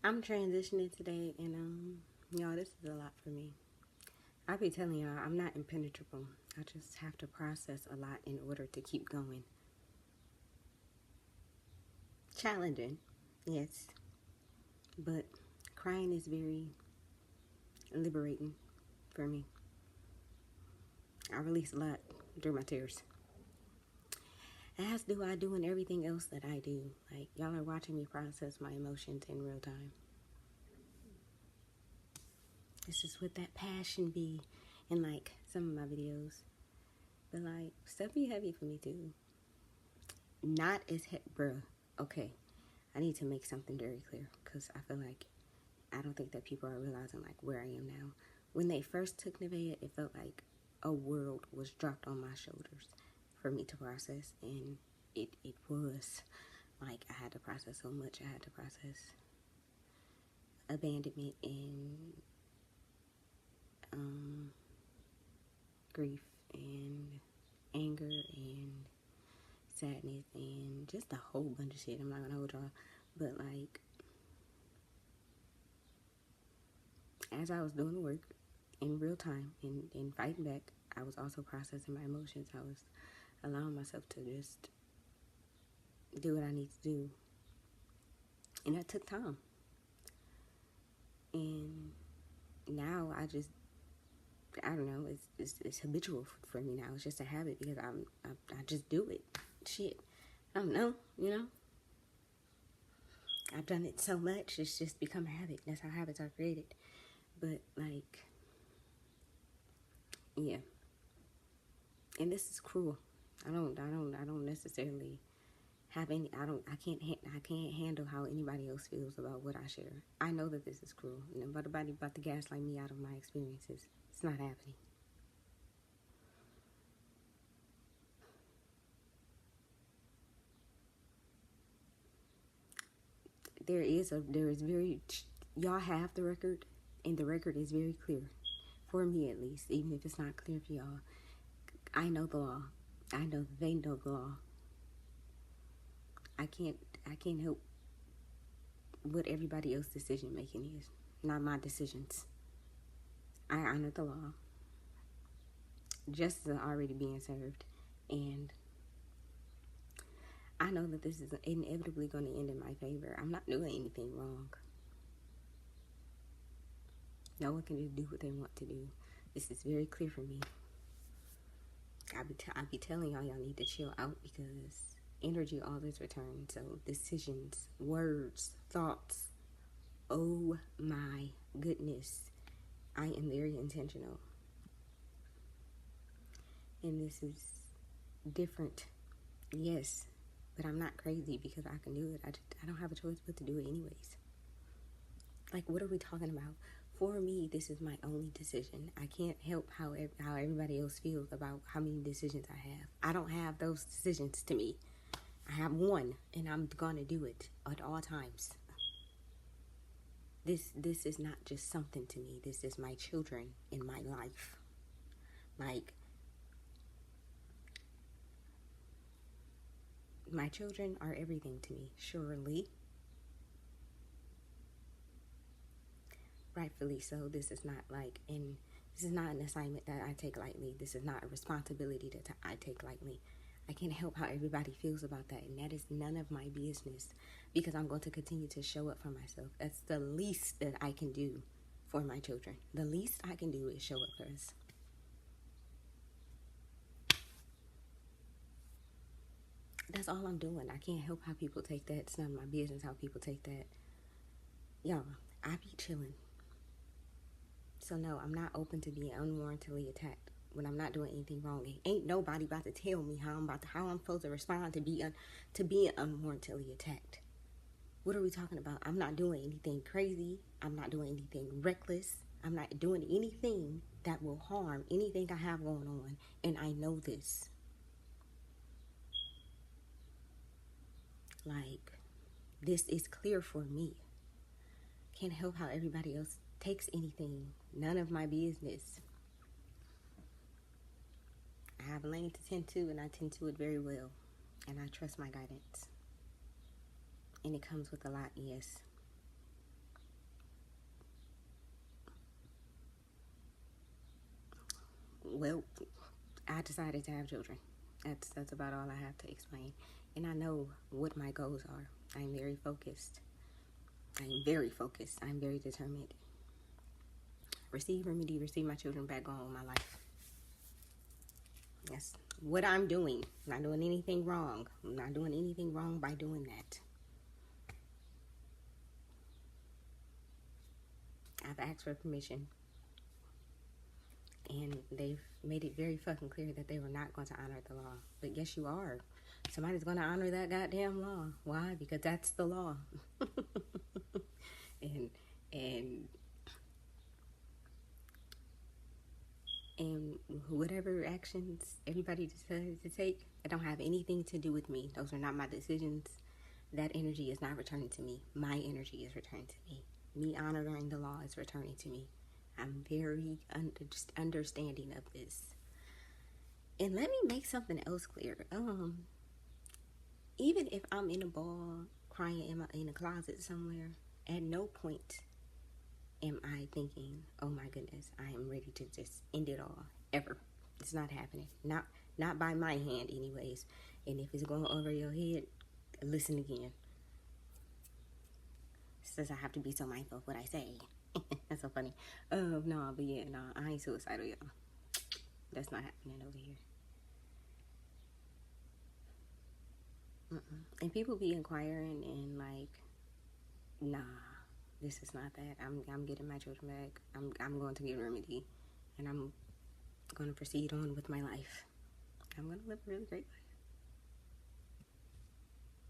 I'm transitioning today, and y'all, this is a lot for me. I be telling y'all, I'm not impenetrable. I just have to process a lot in order to keep going. Challenging, yes, but crying is very liberating for me. I release a lot through my tears. As do I do in everything else that I do. Like, y'all are watching me process my emotions in real time. This is what that passion be in, like, some of my videos. But, like, stuff be heavy for me, too. Not as bruh. Okay, I need to make something very clear, because I feel like, I don't think that people are realizing, like, where I am now. When they first took Nevaeh, it felt like a world was dropped on my shoulders for me to process, and it was. Like, I had to process so much. I had to process abandonment and grief and anger and sadness and just a whole bunch of shit. I'm not gonna hold y'all, but like, as I was doing the work in real time and fighting back, I was also processing my emotions. I was allowing myself to just do what I need to do, and that took time. And now I don't know, it's habitual for me now. It's just a habit because I just do it. Shit, I don't know, you know. I've done it so much, it's just become a habit. That's how habits are created. But like, yeah. And this is cruel. I don't necessarily have any. I can't handle how anybody else feels about what I share. I know that this is cruel. Nobody about to gaslight me out of my experiences. It's not happening. There is very, y'all have the record, and the record is very clear, for me at least, even if it's not clear for y'all. I know the law. I know they know the law. I can't help what everybody else's decision making is. Not my decisions. I honor the law. Justice is already being served, and I know that this is inevitably going to end in my favor. I'm not doing anything wrong. No one can just do what they want to do. This is very clear for me. I be telling y'all need to chill out, because energy always returns. So decisions, words, thoughts. Oh my goodness. I am very intentional. And this is different. Yes. But I'm not crazy because I can do it. I don't have a choice but to do it anyways. Like, what are we talking about? For me, this is my only decision. I can't help how everybody else feels about how many decisions I have. I don't have those decisions to me. I have one, and I'm gonna do it at all times. This is not just something to me. This is my children in my life. Like, my children are everything to me, surely. Rightfully so. This is not an assignment that I take lightly. This is not a responsibility that I take lightly. I can't help how everybody feels about that, and that is none of my business, because I'm going to continue to show up for myself. That's the least that I can do for my children. The least I can do is show up for us. That's all I'm doing. I can't help how people take that. It's none of my business how people take that. Y'all, I be chilling. So no, I'm not open to being unwarrantedly attacked when I'm not doing anything wrong. Ain't nobody about to tell me how I'm supposed to respond to being unwarrantedly attacked. What are we talking about? I'm not doing anything crazy. I'm not doing anything reckless. I'm not doing anything that will harm anything I have going on, and I know this. Like, this is clear for me. Can't help how everybody else takes anything. None of my business. I have a lane to tend to, and I tend to it very well. And I trust my guidance. And it comes with a lot, yes. Well, I decided to have children. That's about all I have to explain. And I know what my goals are. I'm very focused. I'm very focused. I'm very determined. Receive remedy, receive my children back, on with my life. That's what I'm doing. I'm not doing anything wrong. I'm not doing anything wrong by doing that. I've asked for permission. And they've made it very fucking clear that they were not going to honor the law. But yes, you are. Somebody's going to honor that goddamn law. Why? Because that's the law. and whatever actions everybody decided to take, it don't have anything to do with me. Those are not my decisions. That energy is not returning to me. My energy is returning to me. Me honoring the law is returning to me. I'm very just understanding of this. And let me make something else clear. Even if I'm in a ball crying in a closet somewhere, at no point am I thinking, oh my goodness, I am ready to just end it all. Ever. It's not happening. Not by my hand anyways. And if it's going over your head, listen again. Says I have to be so mindful of what I say. That's so funny. No, but yeah, no, I ain't suicidal, y'all. That's not happening over here. And people be inquiring and like, nah, this is not that. I'm getting my children back. I'm going to get a remedy, and I'm going to proceed on with my life. I'm going to live a really great life.